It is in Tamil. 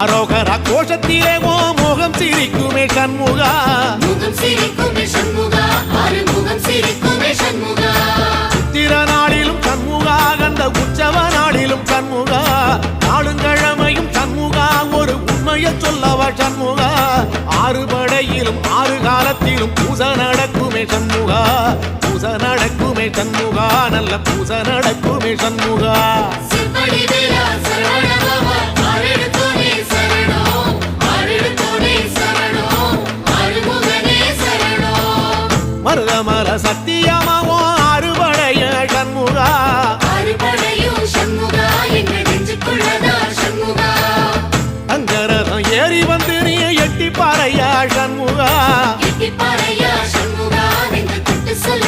அரோகரா கோஷத்திலே ஓ முகம் சிரிக்குமே சண்முகா, முகம் சிரிக்குமே சண்முகா, ஆறுமுகம் சிரிக்குமே சண்முகா. சித்திர நாளிலும் சண்முகா, கந்த உற்சவ நாளிலும் சண்முகா, நாளுங்கிழமையும் சண்முகா, ஒரு உண்மையை சொல்லவா சண்முகா. ஆறு படையிலும் ஆறு காலத்திலும் பூசை நடக்குமே சண்முகா, பூசை நடக்குமே சண்முகா, நல்ல பூசை நடக்குமே சண்முகா. சிற்படி வீரா சரவண பவா, ஆறெடுத்தோனே சரணம், ஆறெடுத்தோனே சரணம், ஆறுமுகனே சரணம். மருதமர சத்தியமாவோ அறுபடைய சண்முகா, அறுபடையும் சண்முகா, எங்க நெஞ்சுக்குள்ளதா சண்முகா. அங்கரதம் ஏறி வந்து நீ எட்டி பாறையா சண்முகா, எட்டி பாறையா சண்முகா, நெஞ்சு தொட்டு சொல்ல